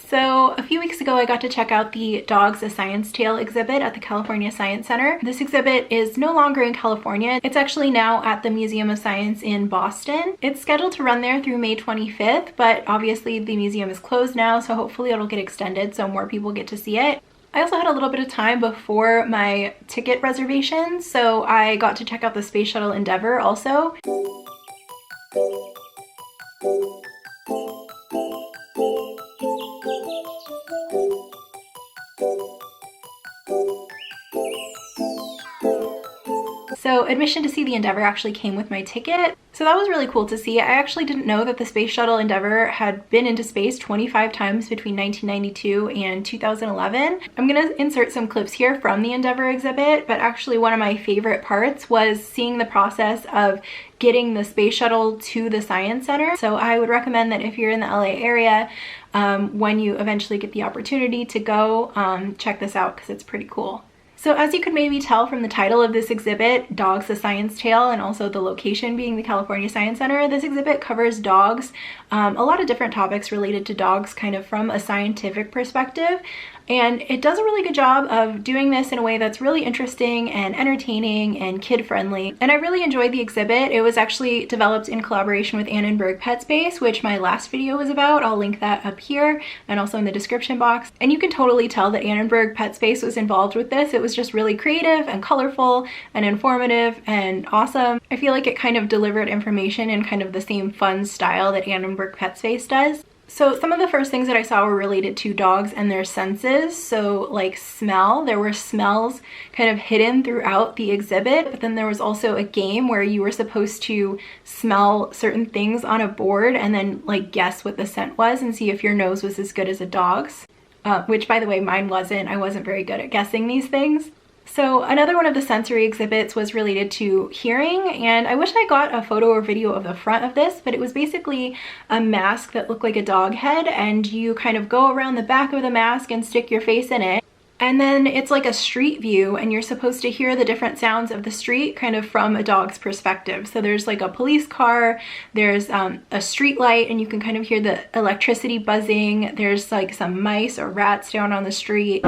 So a few weeks ago, I got to check out the Dogs A Science Tale exhibit at the California Science Center. This exhibit is no longer in California. It's actually now at the Museum of Science in Boston. It's scheduled to run there through May 25th, but obviously the museum is closed now, so hopefully it'll get extended so more people get to see it. I also had a little bit of time before my ticket reservation, so I got to check out the Space Shuttle Endeavour also. So admission to see the Endeavour actually came with my ticket. So that was really cool to see. I actually didn't know that the Space Shuttle Endeavour had been into space 25 times between 1992 and 2011. I'm gonna insert some clips here from the Endeavour exhibit, but actually one of my favorite parts was seeing the process of getting the space shuttle to the Science Center. So I would recommend that if you're in the LA area, when you eventually get the opportunity to go, check this out because it's pretty cool. So as you could maybe tell from the title of this exhibit, Dogs A Science Tale, and also the location being the California Science Center, this exhibit covers dogs, a lot of different topics related to dogs kind of from a scientific perspective. And it does a really good job of doing this in a way that's really interesting and entertaining and kid-friendly. And I really enjoyed the exhibit. It was actually developed in collaboration with Annenberg Pet Space, which my last video was about. I'll link that up here and also in the description box. And you can totally tell that Annenberg Pet Space was involved with this. It was just really creative and colorful and informative and awesome. I feel like it kind of delivered information in kind of the same fun style that Annenberg Pet Space does. So some of the first things that I saw were related to dogs and their senses. So like smell, there were smells kind of hidden throughout the exhibit, but then there was also a game where you were supposed to smell certain things on a board and then like guess what the scent was and see if your nose was as good as a dog's, which by the way, mine wasn't. I wasn't very good at guessing these things. So another one of the sensory exhibits was related to hearing, and I wish I got a photo or video of the front of this, but it was basically a mask that looked like a dog head, and you kind of go around the back of the mask and stick your face in it. And then it's like a street view, and you're supposed to hear the different sounds of the street kind of from a dog's perspective. So there's like a police car, there's a street light, and you can kind of hear the electricity buzzing. There's like some mice or rats down on the street.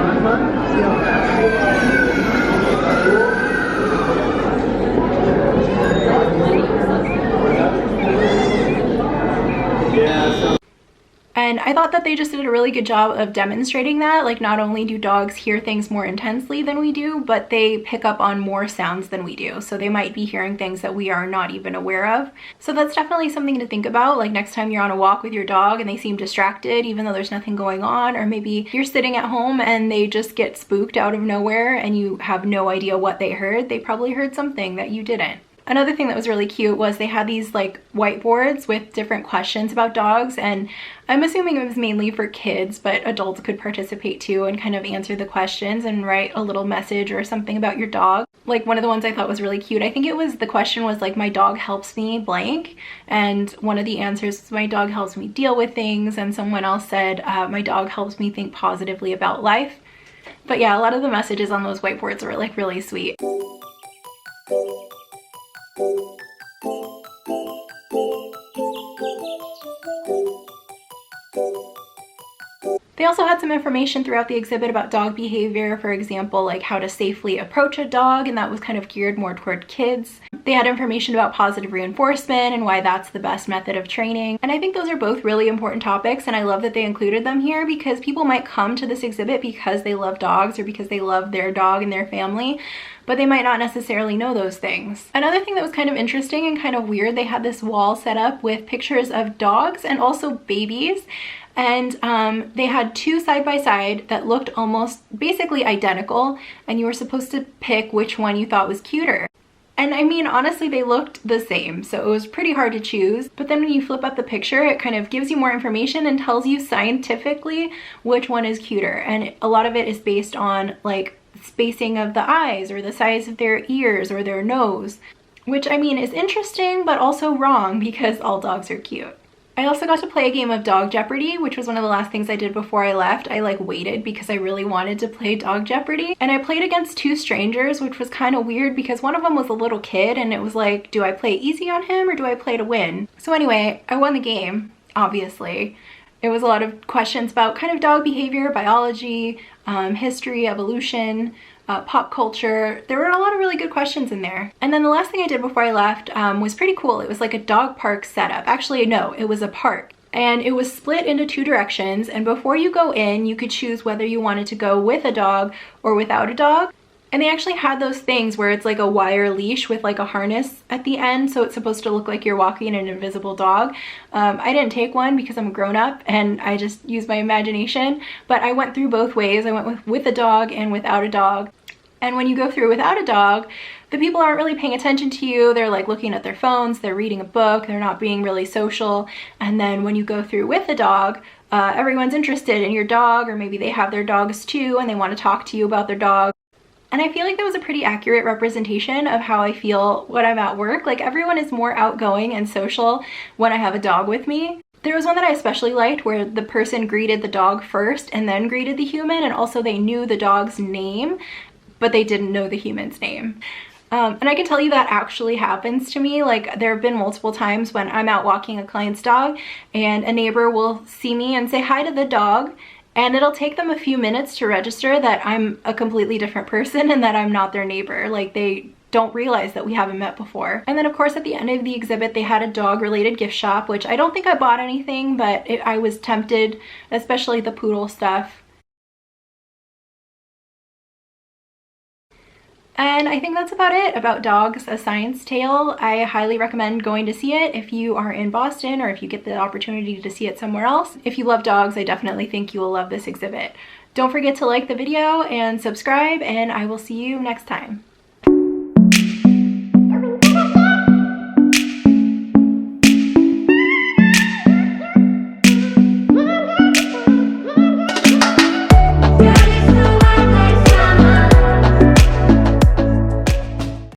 And I thought that they just did a really good job of demonstrating that. Like, not only do dogs hear things more intensely than we do, but they pick up on more sounds than we do. So they might be hearing things that we are not even aware of. So that's definitely something to think about. Like next time you're on a walk with your dog and they seem distracted, even though there's nothing going on, or maybe you're sitting at home and they just get spooked out of nowhere and you have no idea what they heard. They probably heard something that you didn't. Another thing that was really cute was they had these like whiteboards with different questions about dogs, and I'm assuming it was mainly for kids, but adults could participate too and kind of answer the questions and write a little message or something about your dog. Like one of the ones I thought was really cute, I think it was, the question was like, my dog helps me blank, and one of the answers was, my dog helps me deal with things, and someone else said, my dog helps me think positively about life. But yeah, a lot of the messages on those whiteboards were like really sweet. They also had some information throughout the exhibit about dog behavior, for example, like how to safely approach a dog, and that was kind of geared more toward kids. They had information about positive reinforcement and why that's the best method of training. And I think those are both really important topics, and I love that they included them here because people might come to this exhibit because they love dogs or because they love their dog and their family, but they might not necessarily know those things. Another thing that was kind of interesting and kind of weird, they had this wall set up with pictures of dogs and also babies. And they had two side by side that looked almost basically identical, and you were supposed to pick which one you thought was cuter. And I mean, honestly, they looked the same, so it was pretty hard to choose. But then when you flip up the picture, it kind of gives you more information and tells you scientifically which one is cuter. And a lot of it is based on like spacing of the eyes or the size of their ears or their nose, which I mean is interesting, but also wrong because all dogs are cute. I also got to play a game of Dog Jeopardy, which was one of the last things I did before I left. I like waited because I really wanted to play Dog Jeopardy. And I played against two strangers, which was kind of weird because one of them was a little kid and it was like, do I play easy on him or do I play to win? So anyway, I won the game, obviously. It was a lot of questions about kind of dog behavior, biology, history, evolution, pop culture. There were a lot of really good questions in there. And then the last thing I did before I left was pretty cool. It was like a dog park setup. Actually, no, it was a park. And it was split into two directions. And before you go in, you could choose whether you wanted to go with a dog or without a dog. And they actually had those things where it's like a wire leash with like a harness at the end, so it's supposed to look like you're walking an invisible dog. I didn't take one because I'm a grown-up and I just used my imagination, but I went through both ways. I went with a dog and without a dog. And when you go through without a dog, the people aren't really paying attention to you. They're like looking at their phones, they're reading a book, they're not being really social. And then when you go through with a dog, everyone's interested in your dog, or maybe they have their dogs too and they want to talk to you about their dog. And I feel like that was a pretty accurate representation of how I feel when I'm at work. Like, everyone is more outgoing and social when I have a dog with me. There was one that I especially liked where the person greeted the dog first and then greeted the human, and also they knew the dog's name, but they didn't know the human's name. And I can tell you that actually happens to me. Like, there have been multiple times when I'm out walking a client's dog and a neighbor will see me and say hi to the dog, and it'll take them a few minutes to register that I'm a completely different person and that I'm not their neighbor. Like, they don't realize that we haven't met before. And then of course at the end of the exhibit they had a dog related gift shop, which I don't think I bought anything, but I was tempted, especially the poodle stuff. And I think that's about it about Dogs: A Science Tale. I highly recommend going to see it if you are in Boston or if you get the opportunity to see it somewhere else. If you love dogs, I definitely think you will love this exhibit. Don't forget to like the video and subscribe, and I will see you next time.